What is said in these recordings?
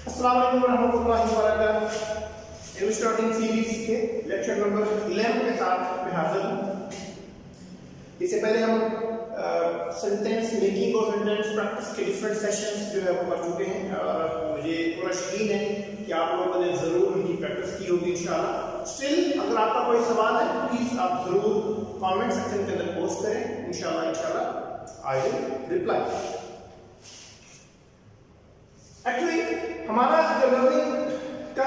अस्सलाम वालेकुम रहमतुल्लाहि व बरकातहू। स्टार्टिंग सीरीज के लेक्चर नंबर 11 के साथ मैं हाजिर हूँ। इससे पहले हम सेंटेंस मेकिंग और सेंटेंस प्रैक्टिस के डिफरेंट सेशंस जो है वो कर चुके हैं और मुझे पूरा यकीन है कि आप लोगों ने जरूर उनकी प्रैक्टिस की होगी इंशाल्लाह। स्टिल अगर आपका कोई सवाल है प्लीज आप जरूर कमेंट सेक्शन के अंदर पोस्ट करें, इंशाल्लाह आई विल रिप्लाई। एक्चुअली हमारा जो लर्निंग का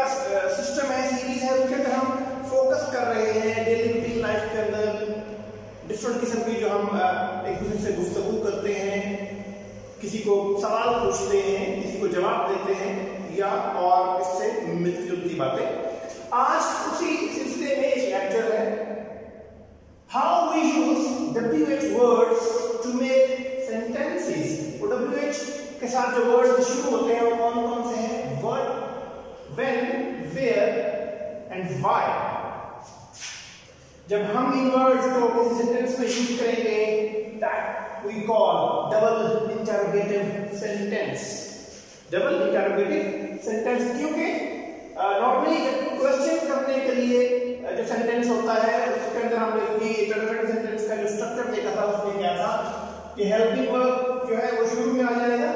सिस्टम है, सीरीज है, उसके अंदर हम फोकस कर रहे हैं डेली रूटीन लाइफ के अंदर डिफरेंट किस्म की जो हम एक दूसरे से गुफ्तगू करते हैं, किसी को सवाल पूछते हैं, किसी को जवाब देते हैं या और इससे मिलती जुलती बातें। आज उसी सिलसिले में एक लेक्चर है, how we use WH words to make sentences. WH के साथ जो वर्ड्स शुरू होते हैं वो कौन कौन से हैं? What, when, where and why. जब हम इन वर्ड्स को किसी सेंटेंस में यूज करेंगे that we call double interrogative sentence. Double interrogative sentence क्योंकि नॉर्मली क्वेश्चन करने के लिए जो सेंटेंस होता है उसके अंदर हमने इंटरोगेटिव सेंटेंस का जो स्ट्रक्चर देखा था उसमें क्या था कि हेल्पिंग वर्ब जो है वो शुरू में आ जाएगा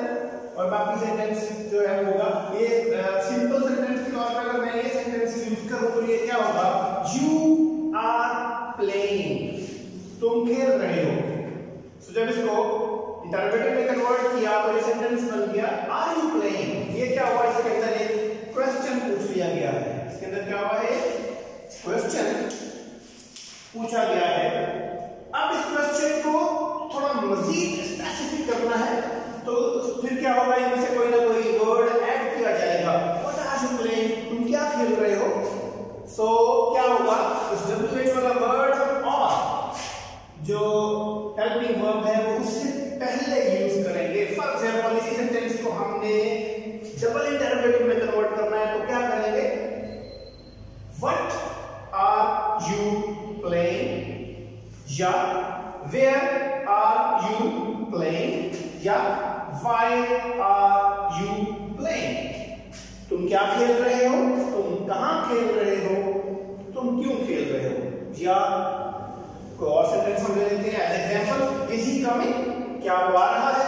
और बाकी सेंटेंस जो है होगा। ये सिंपल सेंटेंस के तौर पर अगर मैं ये सेंटेंस यूज करूं तो ये क्या होगा? यू आर प्लेइंग, तुम खेल रहे हो। तो जब इसको इंटरोगेटिव में कन्वर्ट किया तो ये सेंटेंस बन गया आर यू प्लेइंग। ये क्या हुआ? इसके अंदर एक क्वेश्चन पूछ लिया गया है। इसके अंदर क्या हुआ है? क्वेश्चन पूछा गया है। अब इस क्वेश्चन को थोड़ा मजीद स्पेसिफिक करना है तो फिर क्या होगा? इनमें से कोई ना कोई वर्ड ऐड किया जाएगा। व्हाट आर यू प्लेइंग, तुम क्या खेल रहे हो? सो क्या होगा? इस WH वाला वर्ड और जो हेल्पिंग वर्ब है वो उससे पहले यूज करेंगे। फॉर एग्जांपल इसी सेंटेंस को हमने डबल इंटरोगेटिव में कन्वर्ट करना है तो क्या करेंगे? व्हाट आर यू प्लेइंग या वेयर आर यू प्लेइंग या व्हाई आर यू प्लेइंग। तुम क्या खेल रहे हो, तुम कहां खेल रहे हो, तुम क्यों खेल रहे हो। या कोई और सेंटेंस हम ले लेते हैं as example, is he coming, क्या वो आ रहा है।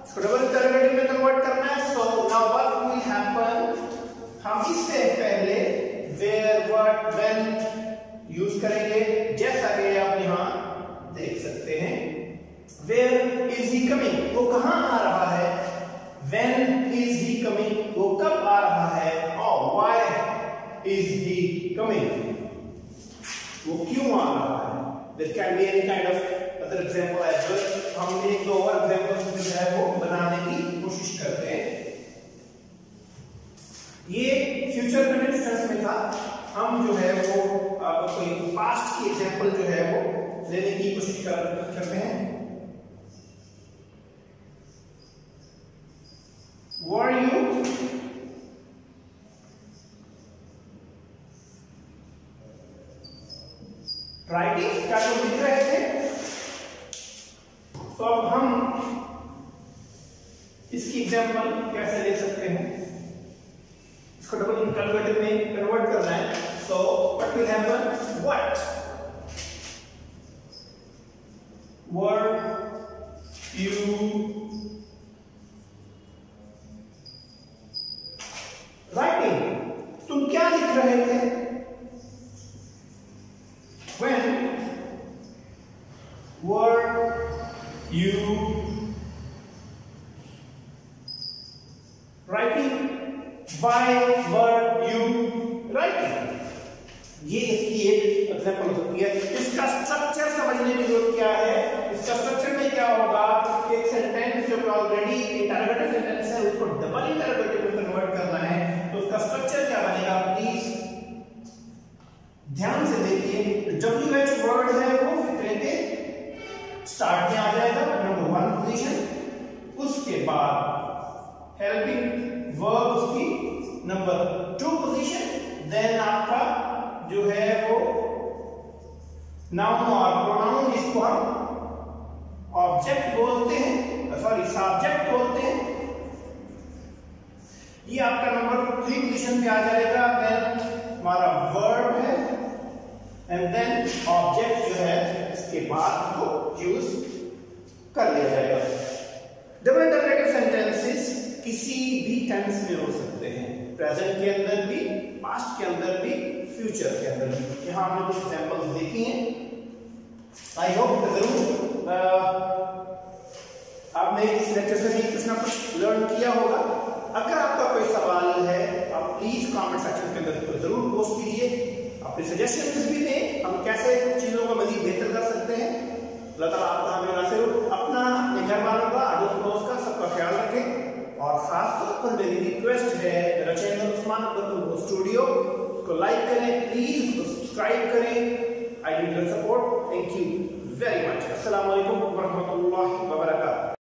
इसको डबल इंटरोगेटिव में कन्वर्ट करना है। So now what will happen, हम इससे पहले वेयर, व्हाट, व्हेन यूज करेंगे जैसा कि आप यहां देख सकते हैं। वेयर इज ही कमिंग, वो कहां आ रहा है। व्हेन इज ही कमिंग, वो कब आ रहा है। और व्हाई इज ही कमिंग, वो क्यों आ रहा है। There can be any kind of other example as well. हम एक दो और एग्जांपल्स जो है वो बनाने की कोशिश करते हैं। ये फ्यूचर कंटिन्यूअस टेंस में था। हम जो है वो कोई पास्ट की एग्जांपल जो है वो लेने की कोशिश करते हैं। Were you राइटिंग, क्या तुम लिख रहे थे। तो अब हम इसकी एग्जांपल कैसे ले सकते हैं? इसको डबल इंटरोगेटिव में कन्वर्ट करना है। So what will happen, what were you writing, तुम क्या लिख रहे थे। When were you writing? Why were you writing? ये इसकी एक एग्जांपल होती है। इसका स्ट्रक्चर समझने की जरूरत क्या है? इसका स्ट्रक्चर में क्या होगा? एक सेंटेंस जो ऑलरेडी इंटरोगेटिव सेंटेंस है उसको डबल इंटरोगेटिव में कन्वर्ट करना है तो उसका स्ट्रक्चर क्या बनेगा? प्लीज ध्यान से देखिए। WH वर्ड है वो फिक्रे के स्टार्ट में आ जाएगा, नंबर 1 पोजीशन। उसके बाद हेल्पिंग वर्ब उसकी नंबर 2 पोजीशन। देन आपका जो है वो नाउन और प्रोनाउन, जिसको हम ऑब्जेक्ट बोलते हैं, सॉरी सब्जेक्ट बोलते हैं। ये आपका नंबर 3 पोजीशन पे आ जाएगा। देन हमारा वर्ब है एंड देन ऑब्जेक्ट जो है इसके बाद को यूज कर लिया जाएगा। डबल इंटरगेटिव सेंटेंसेस किसी भी टेंस में हो सकते हैं, प्रेजेंट के अंदर भी, पास्ट के अंदर भी, फ्यूचर के अंदर भी। यहाँ हमने कुछ एग्जांपल्स देखी हैं। आई होप जरूर आपने इस लेक्चर से भी कुछ ना कुछ लर्न किया होगा। अगर आपका कोई सवाल है आप प्लीज कमेंट सेक्शन के अंदर जरूर पोस्ट कीजिए, अपने सजेशंस भी दें, हम कैसे चीजों को मजीद बेहतर कर सकते हैं। अल्लाह ताला आपका हमें नासिर अपना, अपने घर वालों का, आडोस पड़ोस का सबका ख्याल रखें। और खास तौर पर मेरी रिक्वेस्ट है, मेरा चैनल उस्मान अब्दुल स्टूडियो को लाइक करें, प्लीज उसको सब्सक्राइब करें। I need your support. Thank you very much. अस्सलाम वालेकुम व रहमतुल्लाहि व बरकातहू।